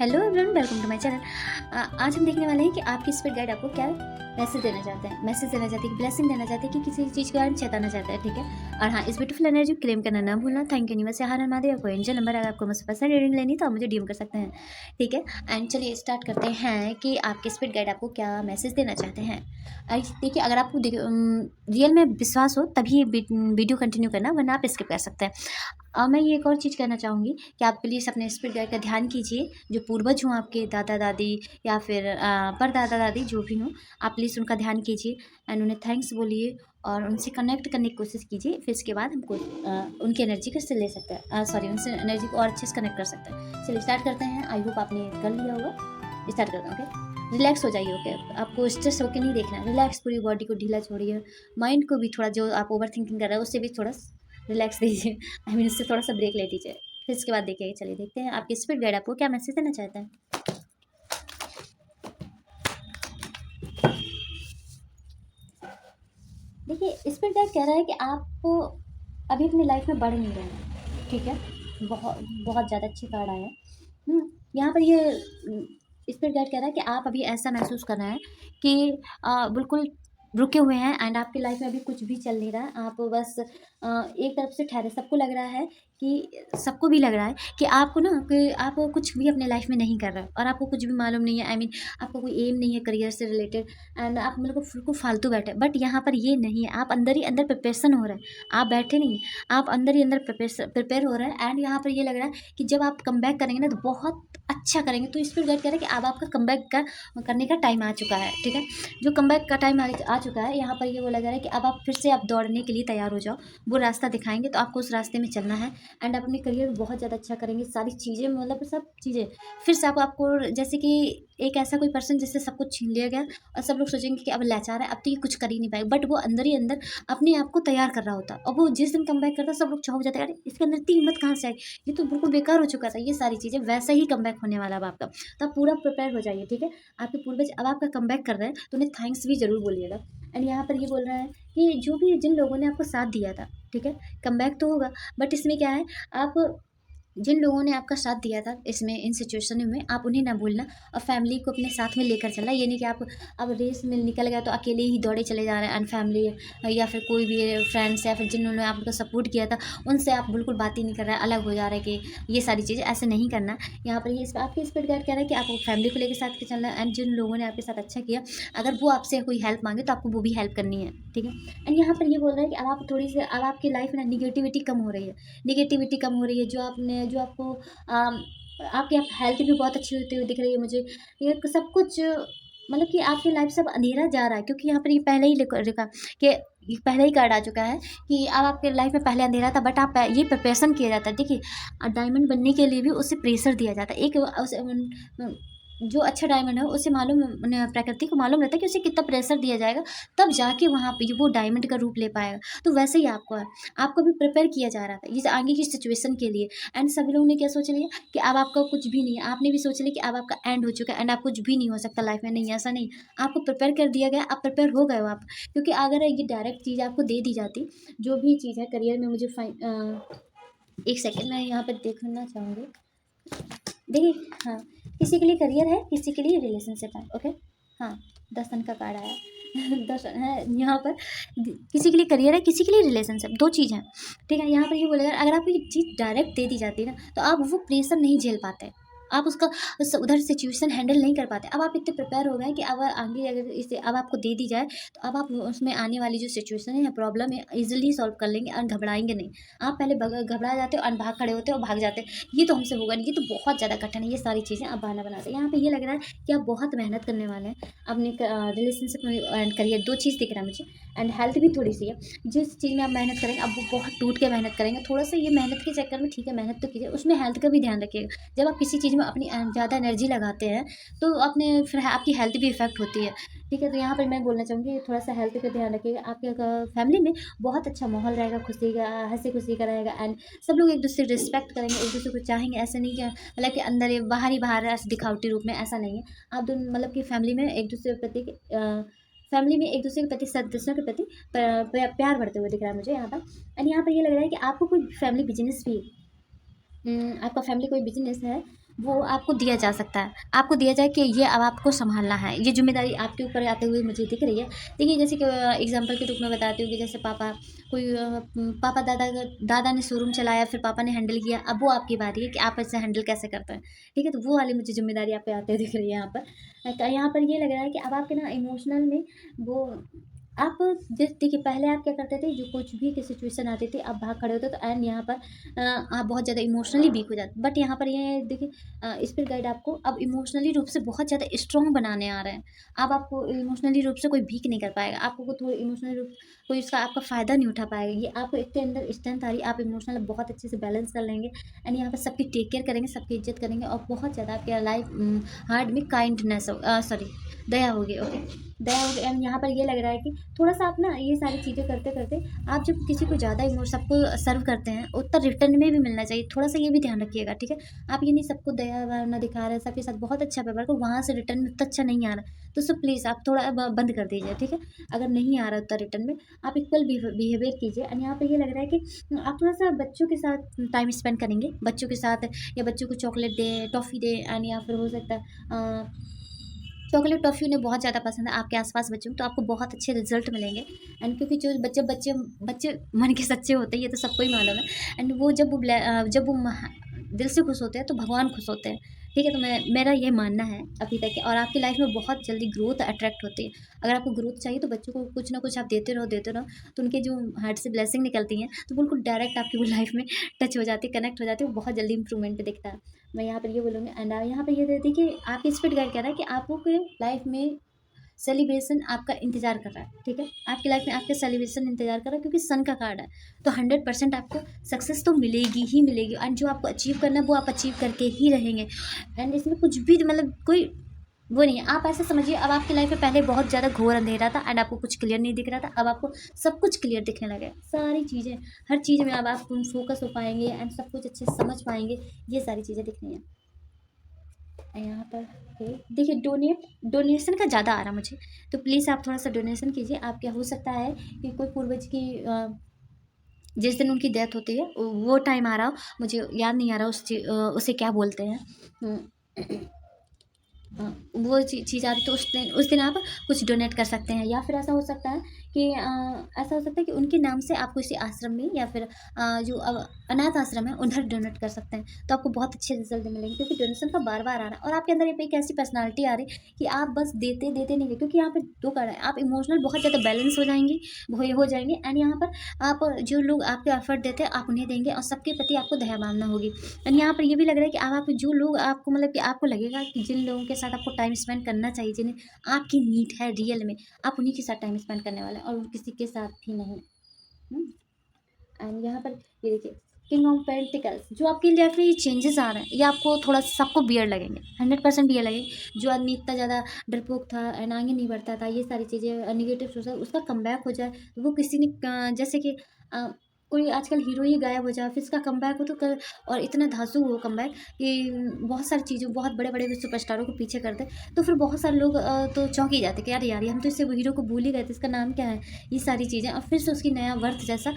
Hello everyone, welcome to my channel. आज हम देखने वाले हैं कि आपकी स्पिरिट गाइड आपको क्या मैसेज देना चाहते हैं। मैसेज देना चाहते हैं कि ब्लेसिंग देना चाहते हैं कि किसी चीज़ के बारे में चेताना चाहता है, ठीक है। और हाँ, इस ब्यूटीफुल एनर्जी क्लेम करना ना भूलना। थैंक यू यूनिवर्स, हर महादेव। कोई एंजल नंबर अगर आपको मुझसे पर्सनल रीडिंग लेनी तो आप मुझे डीएम कर सकते हैं, ठीक है। एंड चलिए स्टार्ट करते हैं कि आपके स्पिरिट गाइड आपको क्या मैसेज देना चाहते हैं। देखिए, अगर आपको रियल में विश्वास हो तभी वीडियो कंटिन्यू करना, वरना आप स्किप कर सकते हैं। मैं ये एक और चीज़ कहना चाहूँगी कि आप प्लीज़ अपने स्पिरिट गाइड का ध्यान कीजिए। जो पूर्वज हों आपके दादा दादी या फिर परदादा दादी जो भी हों, आप प्लीज़ उनका ध्यान कीजिए एंड उन्हें थैंक्स बोलिए और उनसे कनेक्ट करने की कोशिश कीजिए। फिर इसके बाद हमको उनकी एनर्जी को से ले सकते हैं, सॉरी, उनसे एनर्जी को और अच्छे से कनेक्ट कर सकते हैं। चलिए स्टार्ट करते हैं। आई होप आपने कर लिया होगा। स्टार्ट करते हैं। ओके, रिलैक्स हो जाइए। ओके, आपको स्ट्रेस होकर नहीं देखना है। रिलैक्स, पूरी बॉडी को ढीला छोड़िए। माइंड को भी थोड़ा, जो आप ओवर थिंकिंग कर रहे हो उससे भी थोड़ा रिलैक्स दीजिए। आई मीन उससे थोड़ा सा ब्रेक ले दीजिए। फिर इसके बाद देखिए, चलिए देखते हैं आपके स्पिरिट गाइड आपको क्या मैसेज देना चाहता है। देखिए, स्पिरिट गाइड कह रहा है कि आपको अभी अपनी लाइफ में बढ़ नहीं रहे हैं, ठीक है। बहुत बहुत ज़्यादा अच्छी कार्ड आया है। यहाँ पर ये स्पिरिट गाइड कह रहा है कि आप अभी ऐसा महसूस कर रहे हैं कि बिल्कुल रुके हुए हैं एंड आपकी लाइफ में अभी कुछ भी चल नहीं रहा है। आप बस एक तरफ से ठहरे। सबको लग रहा है कि सबको भी लग रहा है कि आपको ना, कि आप कुछ भी अपने लाइफ में नहीं कर रहे और आपको कुछ भी मालूम नहीं है। आई मीन आपको कोई एम नहीं है करियर से रिलेटेड एंड आप बिल्कुल फालतू बैठे। बट यहाँ पर ये नहीं है, आप अंदर ही अंदर प्रिपरेशन हो रहे हैं। आप बैठे नहीं, आप अंदर ही अंदर प्रिपेयर हो रहे हैं। एंड यहाँ पर ये लग रहा है कि जब आप कम बैक करेंगे ना तो बहुत अच्छा करेंगे। तो स्पिरिट गाइड कह रहा है कि अब आपका कम बैक करने का टाइम आ चुका है, ठीक है। जो कम बैक का टाइम आ चुका है, यहाँ पर ये बोला जा रहा है कि अब आप फिर से आप दौड़ने के लिए तैयार हो जाओ। वो रास्ता दिखाएंगे तो आपको उस रास्ते में चलना है एंड अपने करियर में बहुत ज़्यादा अच्छा करेंगे। सारी चीज़ें, मतलब सब चीज़ें फिर से आपको जैसे कि एक ऐसा कोई पर्सन जिससे सब कुछ छीन लिया गया और सब लोग सोचेंगे कि अब लाचार है, अब तो ये कुछ कर ही नहीं पाएगा। बट वो अंदर ही अंदर अपने आप को तैयार कर रहा होता। और वो जिस दिन कम बैक करता सब लोग चौंक जाते हैं, अरे इसके अंदर इतनी हिम्मत कहाँ से आई, ये तो बिल्कुल बेकार हो चुका था। ये सारी चीज़ें वैसा ही कम बैक होने वाला है आपका। तो आप पूरा प्रिपेयर हो जाइए, ठीक है। आपके पूर्वज अब आपका कम बैक कर रहे हैं तो उन्हें थैंक्स भी जरूर बोलिएगा। एंड यहाँ पर ये बोल रहा है कि जो भी जिन लोगों ने आपको साथ दिया था, ठीक है, कम बैक तो होगा। बट इसमें क्या है, आप जिन लोगों ने आपका साथ दिया था इसमें, इन सिचुएशन में, आप उन्हें ना भूलना और फैमिली को अपने साथ में लेकर चलना। ये नहीं कि आप अब रेस में निकल गया तो अकेले ही दौड़े चले जा रहे हैं। एंड फैमिली या फिर कोई भी फ्रेंड्स या फिर जिन्होंने आपको सपोर्ट किया था उनसे आप बिल्कुल बात ही नहीं कर रहे हैं, अलग हो जा रहे हैं कि ये सारी चीज़ें ऐसे नहीं करना। यहाँ पर ये आपके स्पिरिट गाइड कह रहा है कि आपको फैमिली को लेकर साथ के चलना है। एंड जिन लोगों ने आपके साथ अच्छा किया, अगर वो आपसे कोई हेल्प मांगे तो आपको वो भी हेल्प करनी है, ठीक है। एंड यहाँ पर ये बोल रहा है कि अब आप थोड़ी सी, अब आपकी लाइफ में निगेटिविटी कम हो रही है। निगेटिविटी कम हो रही है। जो आपको आपकी हेल्थ भी बहुत अच्छी होती हुई दिख रही है मुझे। ये सब कुछ, मतलब कि आपकी लाइफ से अब अंधेरा जा रहा है, क्योंकि यहाँ पर ये पहले ही लिखा कि ये पहले ही कार्ड आ चुका है कि अब आपके लाइफ में पहले अंधेरा था। बट आप ये प्रिपरेशन किया जाता है। देखिए, डायमंड बनने के लिए भी उसे प्रेशर दिया जाता है। जो अच्छा डायमंड है उसे मालूम, प्रकृति को मालूम रहता है कि उसे कितना प्रेशर दिया जाएगा, तब जाके वहाँ पे वो डायमंड का रूप ले पाएगा। तो वैसे ही आपको है, आपको भी प्रिपेयर किया जा रहा था ये आगे की सिचुएशन के लिए। एंड सभी लोगों ने क्या सोच लिया कि अब आपका कुछ भी नहीं है। आपने भी सोच लिया कि अब आपका एंड हो चुका है एंड आप कुछ भी नहीं हो सकता लाइफ में। नहीं, ऐसा नहीं, आपको प्रिपेयर कर दिया गया, आप प्रिपेयर हो गए हो आप। क्योंकि अगर ये डायरेक्ट चीज़ आपको दे दी जाती, जो भी चीज़ है करियर में, मुझे एक सेकेंड मैं यहाँ पर देखना चाहूँगी। देखिए, हाँ, किसी के लिए करियर है, किसी के लिए रिलेशनशिप है। ओके, हाँ, 10 सन का कार्ड आया। 10 है यहाँ पर। किसी के लिए करियर है, किसी के लिए रिलेशनशिप, दो चीज़ हैं, ठीक है। यहाँ पर ये बोलेगा, अगर आपको ये चीज़ डायरेक्ट दे दी जाती है ना तो आप वो प्रेशर नहीं झेल पाते, आप उसका उधर सिचुएशन हैंडल नहीं कर पाते। अब आप इतने प्रिपेयर हो गए कि अब आगे अगर इसे अब आपको दे दी जाए तो अब आप उसमें आने वाली जो सिचुएशन है या प्रॉब्लम है ईजिली सॉल्व कर लेंगे और घबराएंगे नहीं। आप पहले घबरा जाते हो और भाग खड़े होते हो और भाग जाते हैं, ये तो हमसे होगा नहीं, ये तो बहुत ज़्यादा कठिन है। ये सारी चीज़ें आप बहाना बनाते हैं। यहाँ पे ये लग रहा है कि आप बहुत मेहनत करने वाले हैं अपने रिलेशनशिप में एंड करियर। दो चीज़ दिख रहा है मुझे। एंड हेल्थ भी थोड़ी सी है। जिस चीज़ में आप मेहनत करेंगे अब वो बहुत टूट के मेहनत करेंगे। थोड़ा सा ये मेहनत के चक्कर में, ठीक है, मेहनत तो कीजिए, उसमें हेल्थ का भी ध्यान रखिएगा। जब आप किसी चीज़ में अपनी ज़्यादा एनर्जी लगाते हैं तो अपने फिर आपकी हेल्थ भी इफेक्ट होती है, ठीक है। तो यहाँ पर मैं बोलना चाहूँगी थोड़ा सा हेल्थ का ध्यान रखिएगा। आपके फैमिली में बहुत अच्छा माहौल रहेगा, खुशी का, हंसी खुशी का रहेगा। एंड सब लोग एक दूसरे को रिस्पेक्ट करेंगे, एक दूसरे को चाहेंगे। ऐसा नहीं कि मतलब कि अंदर ये बाहर ही बाहर ऐसे दिखावटी रूप में, ऐसा नहीं है। आप दोनों मतलब कि फैमिली में एक दूसरे के प्रति सदस्यों के प्रति प्यार बढ़ते हुए दिख रहा है मुझे यहाँ पर। एंड यहाँ पर ये लग रहा है कि आपको कोई फैमिली बिजनेस भी, आपका फैमिली कोई बिजनेस है वो आपको दिया जा सकता है। आपको दिया जाए कि ये अब आपको सँभालना है, ये ज़िम्मेदारी आपके ऊपर आते हुए मुझे दिख रही है। देखिए जैसे कि एग्ज़ाम्पल के रूप में बताती हूँ कि जैसे पापा दादा ने शोरूम चलाया, फिर पापा ने हैंडल किया, अब वो आपकी बारी है कि आप इसे हैंडल कैसे करते हैं, ठीक है? तो वो वाली मुझे ज़िम्मेदारी आप पे आते हुए दिख रही है यहाँ पर। यहाँ पर ये लग रहा है कि अब आपके ना इमोशनल में वो आप देखिए पहले आप क्या करते थे, जो कुछ भी की सिचुएशन आती थी, आप भाग खड़े होते तो एंड यहाँ पर आप बहुत ज़्यादा इमोशनली वीक हो जाते। बट यहाँ पर ये देखिए स्पिरिट गाइड आपको अब इमोशनली रूप से बहुत ज़्यादा स्ट्रॉन्ग बनाने आ रहे हैं। अब आपको इमोशनली रूप से कोई वीक नहीं कर पाएगा, आपको को थोड़ी इमोशनली रूप कोई उसका आपका फ़ायदा नहीं उठा पाएगा। ये आपको एक के अंदर स्ट्रेंथ आ रही है, आप इमोशनल बहुत अच्छे से बैलेंस कर लेंगे एंड यहाँ पर सबकी टेक केयर करेंगे, सबकी इज्जत करेंगे और बहुत ज़्यादा आपके लाइफ हार्ट में काइंडनेस सॉरी दया होगी। ओके, दया होगी एंड यहाँ पर ये लग रहा है कि थोड़ा-सा आप ना ये सारी चीज़ें करते-करते आप जब किसी को ज़्यादा सबको सर्व करते हैं, उतना रिटर्न में भी मिलना चाहिए। थोड़ा-सा ये भी ध्यान रखिएगा, ठीक है? आप ये नहीं सबको दया भावना दिखा रहे हैं, सबके साथ बहुत अच्छा व्यवहार करो, वहाँ से रिटर्न में उतना अच्छा नहीं आ रहा, तो सो प्लीज़ आप थोड़ा बंद कर दीजिए, ठीक है? अगर नहीं आ रहा उतना रिटर्न में, आप इक्वल बिहेवियर कीजिए एंड यहाँ पे ये लग रहा है कि आप थोड़ा-सा बच्चों के साथ टाइम स्पेंड करेंगे, बच्चों के साथ या बच्चों को चॉकलेट दें, टॉफ़ी दें एंड या फिर हो सकता है चॉकलेट टॉफ़ी उन्हें बहुत ज़्यादा पसंद है आपके आस-पास बच्चों को, तो आपको बहुत अच्छे रिज़ल्ट मिलेंगे एंड क्योंकि जो बच्चे बच्चे बच्चे मन के सच्चे होते हैं, ये तो सबको ही मालूम है एंड वो जब वो दिल से खुश होते हैं, तो भगवान खुश होते हैं, ठीक है? तो मेरा ये मानना है अभी तक के और आपकी लाइफ़ में बहुत जल्दी ग्रोथ अट्रैक्ट होती है। अगर आपको ग्रोथ चाहिए, तो बच्चों को कुछ ना कुछ आप देते रहो, तो उनके जो हार्ट से ब्लेसिंग निकलती हैं, तो बिल्कुल डायरेक्ट आपकी वो लाइफ़ में टच हो जाती है, कनेक्ट हो जाती है, वो बहुत जल्दी इंप्रूवमेंट दिखता है। मैं यहाँ पर ये बोलूँगी एंड यहाँ पे ये देखिए आपकी स्पिरिट गाइड कह रहा है कि आपको के लाइफ में सेलिब्रेशन आपका इंतज़ार कर रहा है, ठीक है? आपकी लाइफ में आपका सेलिब्रेशन इंतज़ार कर रहा है क्योंकि सन का कार्ड है, तो 100% आपको सक्सेस तो मिलेगी ही मिलेगी एंड जो आपको अचीव करना है वो आप अचीव करके ही रहेंगे एंड इसमें कुछ भी मतलब कोई वो नहीं है। आप ऐसे समझिए अब आपकी लाइफ में पहले बहुत ज़्यादा घोर अंधेरा था एंड आपको कुछ क्लियर नहीं दिख रहा था, अब आपको सब कुछ क्लियर दिखने लगा है। सारी चीज़ें, हर चीज़ में अब आप फोकस हो पाएँगे एंड सब कुछ अच्छे से समझ पाएँगे, ये सारी चीज़ें दिखनी है। यहाँ पर है देखिए डोनेशन का ज़्यादा आ रहा मुझे, तो प्लीज़ आप थोड़ा सा डोनेशन कीजिए। आप क्या हो सकता है कि कोई पूर्वज की जिस दिन उनकी डेथ होती है वो टाइम आ रहा हो, मुझे याद नहीं आ रहा उसे क्या बोलते हैं। वो चीज़ आ रही, तो उस दिन आप कुछ डोनेट कर सकते हैं या फिर ऐसा हो सकता है कि ऐसा हो सकता है कि उनके नाम से आप किसी आश्रम में या फिर जो अनाथ आश्रम है उधर डोनेट कर सकते हैं, तो आपको बहुत अच्छे रिजल्ट मिलेंगे क्योंकि डोनेशन का बार-बार आ रहा है और आपके अंदर एक ऐसी पर्सनैलिटी आ रही है कि आप बस देते नहीं है क्योंकि यहाँ पे 2 कारण है, आप इमोशनल बहुत ज़्यादा बैलेंस हो जाएँगी हो जाएँगे एंड यहाँ पर आप जो लोग आपको एफर्ट देते हैं आप उन्हें देंगे और सबके प्रति आपको दया भावना होगी एंड यहाँ पर ये भी लग रहा है कि आप जो लोग आपको मतलब कि आपको लगेगा कि जिन लोगों के साथ आपको टाइम स्पेंड करना चाहिए, जिन्हें आपकी नीड है रियल में, आप उन्हीं के साथ टाइम स्पेंड करने वाले हैं और किसी के साथ भी नहीं। एंड यहाँ पर ये देखिए किंग ऑफ पेंटिकल्स, जो आपकी लाइफ में ये चेंजेस आ रहे हैं, ये आपको थोड़ा सा सबको बियर लगेंगे, 100% बियर लगेंगे। जो आदमी इतना ज़्यादा डरपोक था एंड आगे नहीं बढ़ता था, ये सारी चीज़ें नेगेटिव सोचा उसका कमबैक हो जाए, वो किसी ने जैसे कि कोई आजकल हीरो ही गायब हो जाए फिर इसका कमबैक हो तो कर और इतना धांसू हो कमबैक कि बहुत सारी चीज़ों बहुत बड़े-बड़े सुपरस्टारों को पीछे कर दे, तो फिर बहुत सारे लोग तो चौंक ही जाते कि अरे यार, हम तो इससे वो हीरो को भूल ही गए थे, इसका नाम क्या है? ये सारी चीज़ें और फिर से उसकी नया वर्थ जैसा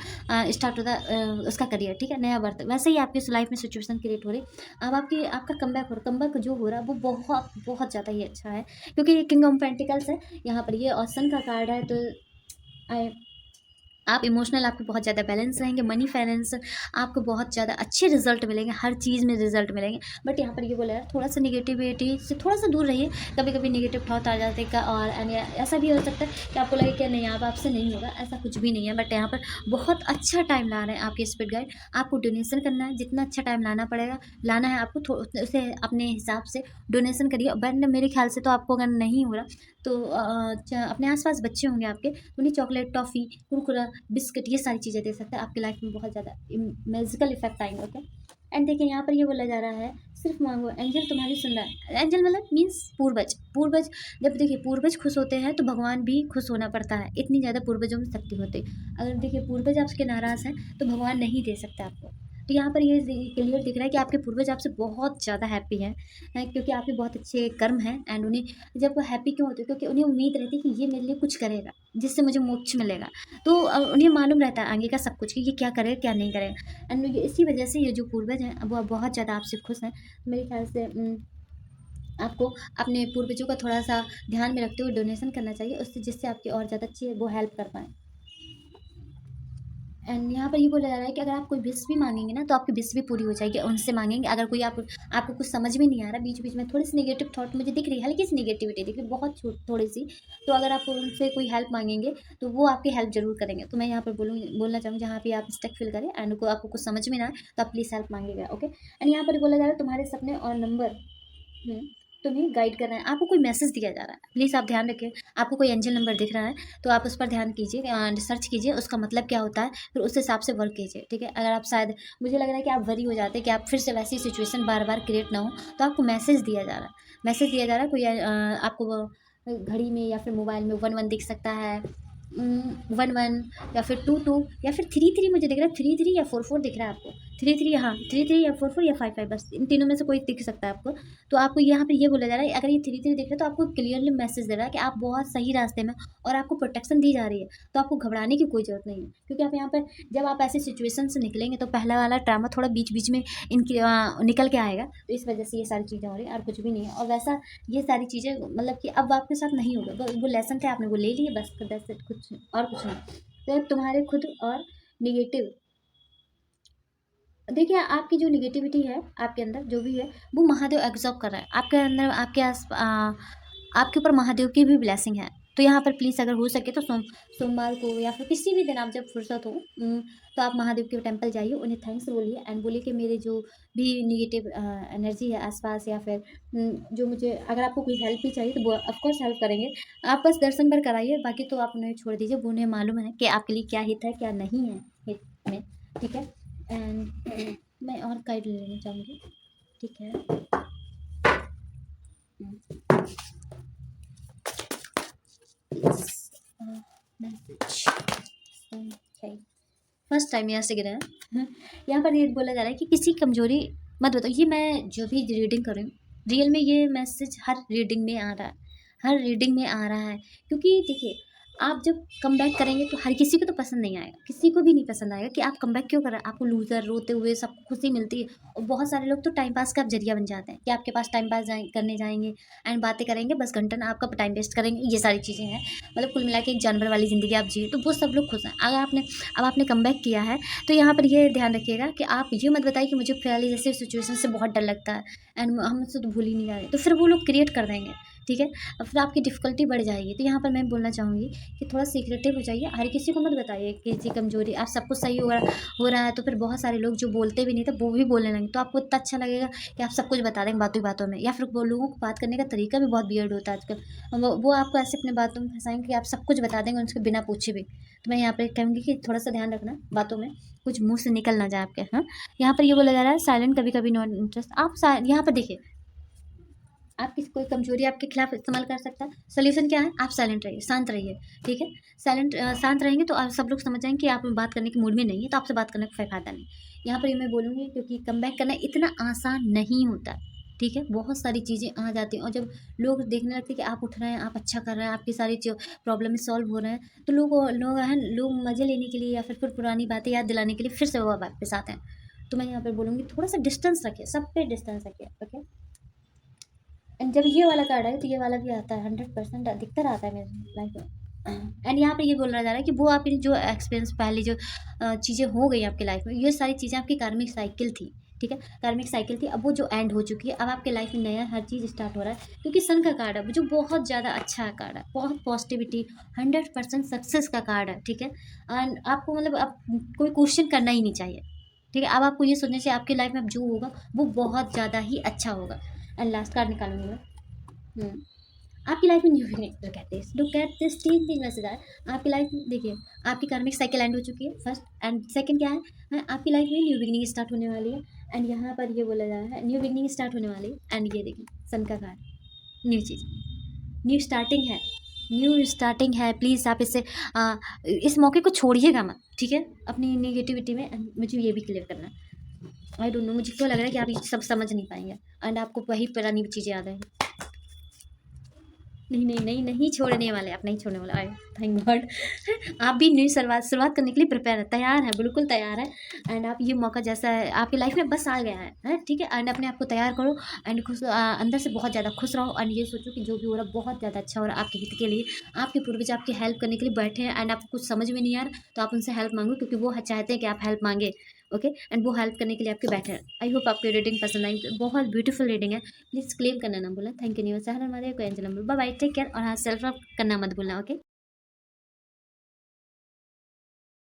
स्टार्ट होता है उसका करियर, ठीक है? नया वर्थ वैसे ही आपकी लाइफ में सिचुएशन क्रिएट हो रही। अब आपका कमबैक हो रहा है, कमबैक जो हो रहा है वो बहुत बहुत ज़्यादा ही अच्छा है क्योंकि ये किंग ऑफ पेंटिकल्स है, यहाँ पर ये और सन का कार्ड है, तो आई आप इमोशनल आपके बहुत ज़्यादा बैलेंस रहेंगे, मनी फाइनेंस आपको बहुत ज़्यादा अच्छे रिजल्ट मिलेंगे, हर चीज़ में रिजल्ट मिलेंगे। बट यहाँ पर ये बोला यार थोड़ा सा निगेटिविटी से थोड़ा सा दूर रहिए, कभी कभी निगेटिव थॉट आ जाते का और ऐसा भी हो सकता है कि आपको लगे कि नहीं आप आपसे नहीं होगा, ऐसा कुछ भी नहीं है। बट यहाँ पर बहुत अच्छा टाइम ला रहे हैं आपके स्पिरिट गाइड, आपको डोनेशन करना है, जितना अच्छा टाइम लाना है आपको उसे अपने हिसाब से डोनेशन करिए। बट मेरे ख्याल से तो आपको अगर नहीं हो रहा तो अपने आसपास बच्चे होंगे आपके, उन्हें चॉकलेट, टॉफ़ी, कुरकुरा, बिस्किट ये सारी चीज़ें दे सकते हैं, आपकी लाइफ में बहुत ज़्यादा मैजिकल इफेक्ट आएंगे। ओके एंड देखिए यहाँ पर ये बोला जा रहा है सिर्फ मांगो एंजल तुम्हारी सुन रहा है। एंजल मतलब मीन्स पूर्वज जब देखिए पूर्वज खुश होते हैं तो भगवान भी खुश होना पड़ता है, इतनी ज़्यादा पूर्वजों में शक्ति होती है। अगर देखिए पूर्वज आपके नाराज़ हैं तो भगवान नहीं दे सकते आपको, तो यहाँ पर ये क्लियर दिख रहा है कि आपके पूर्वज आपसे बहुत ज़्यादा हैप्पी हैं, क्योंकि आपके बहुत अच्छे कर्म हैं। एंड उन्हें जब वो हैप्पी क्यों होते हैं, क्योंकि उन्हें उम्मीद रहती है कि ये मेरे लिए कुछ करेगा जिससे मुझे मोक्ष मिलेगा। तो उन्हें मालूम रहता है आगे का सब कुछ कि ये क्या करेगा क्या नहीं करेगा। एंड इसी वजह से ये जो पूर्वज हैं वो बहुत ज़्यादा आपसे खुश हैं। मेरे ख्याल से आपको अपने पूर्वजों का थोड़ा-सा ध्यान में रखते हुए डोनेशन करना चाहिए, उससे जिससे आपकी और ज़्यादा अच्छी वो हेल्प कर पाएँ। एंड यहाँ पर ये बोला जा रहा है कि अगर आप कोई विश भी माँगेंगे ना, तो आपकी विश भी पूरी हो जाएगी, उनसे माँगेंगे। अगर कोई आपको कुछ समझ में नहीं आ रहा, बीच-बीच में थोड़ी-सी नेगेटिव थॉट मुझे दिख रही है, हल्की-सी नेगेटिविटी दिख रही है, बहुत थोड़ी-सी, तो अगर आप उनसे कोई हेल्प माँगेंगे, तो वो आपकी हेल्प ज़रूर करेंगे। तो मैं यहाँ पर बोलना चाहूँगी, जहाँ पे आप स्टक फ़ील करें एंड को आपको कुछ समझ में ना आए, तो आप प्लीज़ हेल्प माँगिएगा, ओके? एंड यहाँ पर बोला जा रहा है तुम्हारे सपने और नंबर हुँ, तुम्हें गाइड कर रहे हैं, आपको कोई मैसेज दिया जा रहा है। प्लीज़ आप ध्यान रखिए, आपको कोई एंजल नंबर दिख रहा है, तो आप उस पर ध्यान कीजिए, सर्च कीजिए उसका मतलब क्या होता है, फिर उस हिसाब से वर्क कीजिए, ठीक है? अगर आप शायद मुझे लग रहा है कि आप वरी हो जाते हैं कि आप फिर से वैसी सिचुएशन बार-बार क्रिएट ना हो, तो आपको मैसेज दिया जा रहा है। मैसेज दिया जा रहा है, कोई आपको वो घड़ी में या फिर मोबाइल में 11 दिख सकता है, 11 या फिर 22 या फिर 33 मुझे दिख रहा है, 33 या 44 दिख रहा है आपको। 33 हाँ, 33 या 44 या 55 बस इन तीनों में से कोई दिख सकता है आपको। तो आपको यहाँ पे ये बोला जा रहा है, अगर ये 33 दिख रहा है तो आपको क्लियरली मैसेज दे रहा है कि आप बहुत सही रास्ते में और आपको प्रोटेक्शन दी जा रही है। तो आपको घबराने की कोई ज़रूरत नहीं है, क्योंकि आप यहाँ पर जब आप ऐसी सिचुएशन से निकलेंगे तो पहला वाला ड्रामा थोड़ा बीच-बीच में निकल के आएगा। तो इस वजह से ये सारी चीज़ें हो रही हैं और कुछ भी नहीं है। और वैसा ये सारी चीज़ें मतलब कि अब आपके साथ नहीं होगा। वो लेसन थे, आपने वो ले लिए बस, दैट्स इट, कुछ और कुछ नहीं। तो तुम्हारे खुद और नेगेटिव देखिए, आपकी जो नेगेटिविटी है आपके अंदर जो भी है, वो महादेव एब्ज़ॉर्ब कर रहा है। आपके अंदर आपके ऊपर महादेव की भी ब्लेसिंग है। तो यहाँ पर प्लीज़ अगर हो सके तो सोमवार को या फिर किसी भी दिन आप जब फुर्सत हो, तो आप महादेव के टेम्पल जाइए, उन्हें थैंक्स बोलिए एंड बोलिए कि मेरे जो भी नेगेटिव एनर्जी है आस-पास, या फिर जो मुझे अगर आपको कोई हेल्प भी चाहिए तो वो ऑफ़ कोर्स हेल्प करेंगे। आप बस दर्शन भर कराइए, बाकी तो आप उन्हें छोड़ दीजिए। वो उन्हें मालूम है कि आपके लिए क्या हित है, क्या नहीं है हित में, ठीक है? एंड मैं और गाइड लेना चाहूँगी, ठीक है? मैसेज ओके, फर्स्ट टाइम यहाँ से गिरा है। यहाँ पर ये बोला जा रहा है कि किसी कमजोरी मत बताओ। ये मैं जो भी रीडिंग कर रही हूँ, रियल में ये मैसेज हर रीडिंग में आ रहा है, हर रीडिंग में आ रहा है। क्योंकि देखिए, आप जब कम बैक करेंगे तो हर किसी को तो पसंद नहीं आएगा, किसी को भी नहीं पसंद आएगा कि आप कम बैक क्यों कर रहे हैं। आपको लूज़र रोते हुए सबको खुशी मिलती है, और बहुत सारे लोग तो टाइम पास का जरिया बन जाते हैं कि आपके पास टाइम पास करने जाएंगे एंड बातें करेंगे, बस घंटा ना आपका टाइम वेस्ट करेंगे। ये सारी चीज़ें हैं, मतलब कुल मिला के एक जानवर वाली ज़िंदगी आप जिए, तो वो सब लोग खुश हैं। अगर आपने कम बैक किया है, तो यहाँ पर ये ध्यान रखिएगा कि आप ये मत बताइए कि मुझे पहले जैसे सिचुएशन से बहुत डर लगता है एंड हम मुझसे तो भूल ही नहीं जा रहे, तो फिर वो लोग क्रिएट कर देंगे, ठीक है? और फिर आपकी डिफ़िकल्टी बढ़ जाएगी। तो यहाँ पर मैं बोलना चाहूँगी कि थोड़ा सीक्रेटिव हो जाइए, हर किसी को मत बताइए किसी कमज़ोरी। आप सब कुछ सही हो रहा है, तो फिर बहुत सारे लोग जो बोलते भी नहीं थे वो भी बोलने लगेंगे, तो आपको इतना अच्छा लगेगा कि आप सब कुछ बता देंगे बातों ही बातों में। या फिर वो लोगों को बात करने का तरीका भी बहुत वियर्ड होता है आजकल, वो आपको ऐसे अपने बातों में फँसाएँगे कि आप सब कुछ बता देंगे उनसे बिना पूछे भी। तो मैं यहाँ पे कहूँगी कि थोड़ा-सा ध्यान रखना बातों में, कुछ मुँह से निकल ना जाए आपके, हाँ? यहाँ पर ये बोला जा रहा है साइलेंट कभी-कभी नॉन इंटरेस्ट। आप यहाँ पर देखिए, आपकी कोई कमजोरी आपके खिलाफ इस्तेमाल कर सकता है। सॉल्यूशन क्या है? आप साइलेंट रहिए, शांत रहिए, ठीक है? शांत रहेंगे तो आप सब लोग समझ जाएँगे कि आप बात करने के मूड में नहीं है, तो आपसे बात करने का कोई फ़ायदा नहीं। यहाँ पर ये मैं बोलूँगी, क्योंकि कमबैक करना इतना आसान नहीं होता, ठीक है? बहुत सारी चीज़ें आ जाती हैं, और जब लोग देखने लगते हैं कि आप उठ रहे हैं, आप अच्छा कर रहे हैं, आपकी सारी जो प्रॉब्लम सॉल्व हो रहे हैं, तो लोग मज़े लेने के लिए या फिर पुरानी बातें याद दिलाने के लिए फिर से वो वापस आते हैं। तो मैं यहाँ पर बोलूँगी थोड़ा-सा डिस्टेंस रखिए, सब पे डिस्टेंस रखिए, ओके? एंड जब ये वाला कार्ड है तो ये वाला भी आता है, 100% अधिकतर आता है मेरे लाइफ में। एंड यहाँ पे ये बोला जा रहा है कि वो आपकी जो एक्सपीरियंस पहले जो चीज़ें हो गई आपकी लाइफ में, ये सारी चीज़ें आपकी कार्मिक साइकिल थी, ठीक है? कार्मिक साइकिल थी, अब वो जो एंड हो चुकी है, अब आपके लाइफ में नया हर चीज़ स्टार्ट हो रहा है, क्योंकि सन का कार्ड है जो बहुत ज़्यादा अच्छा कार्ड है, बहुत पॉजिटिविटी, 100% सक्सेस का कार्ड है, ठीक है? एंड आपको मतलब अब कोई क्वेश्चन करना ही नहीं चाहिए, ठीक है? अब आपको ये सोचना चाहिए आपकी लाइफ में अब जो होगा वो बहुत ज़्यादा ही अच्छा होगा। एंड लास्ट कार्ड निकालूंगी मैं। हम्म, आपकी लाइफ में new beginning look at this 3 message आए आपकी लाइफ में। देखिए, आपकी कार्मिक साइकिल एंड हो चुकी है, फर्स्ट एंड सेकंड क्या है, आपकी लाइफ में न्यू बिगनिंग स्टार्ट होने वाली है। एंड यहाँ पर ये बोला जा रहा है न्यू बिगनिंग स्टार्ट होने वाली है। एंड ये देखिए सन का कार्ड, न्यू चीज़, न्यू स्टार्टिंग है, न्यू स्टार्टिंग है। प्लीज़ आप इस मौके को छोड़िएगा मत, ठीक है? अपनी नेगेटिविटी में, and मुझे ये भी क्लियर करना है। आई डोंट नो, मुझे क्यों लग रहा है कि आप ये सब समझ नहीं पाएंगे एंड आपको वही पुरानी चीज़ें याद आएंगी। नहीं नहीं नहीं नहीं छोड़ने वाले आप, नहीं छोड़ने वाले। आई थैंक गॉड। आप भी न्यू शुरुआत शुरुआत करने के लिए प्रिपेयर है, तैयार है, बिल्कुल तैयार है। एंड आप ये मौका जैसा है आपकी लाइफ में बस आ गया है, ठीक है। एंड अपने आप को तैयार करो एंड खुश अंदर से बहुत ज़्यादा खुश रहो एंड ये सोचो कि जो भी हो रहा है बहुत ज़्यादा अच्छा हो रहा है आपके हित के लिए। आपके पूर्वज आपकी हेल्प करने के लिए बैठे हैं एंड आपको कुछ समझ में नहीं आ रहा तो आप उनसे हेल्प मांगो, क्योंकि वो चाहते हैं कि आप हेल्प मांगे। ओके, एंड वो हेल्प करने के लिए आपके बैठे हैं। आई होप आपकी रीडिंग पसंद आई, बहुत ब्यूटीफुल रीडिंग है। प्लीज़ क्लेम करना ना भूलना। थैंक यू न्यू सहर महादेव को angel bye bye, take care और हाँ सेल्फ लव करना मत भूलना। ओके।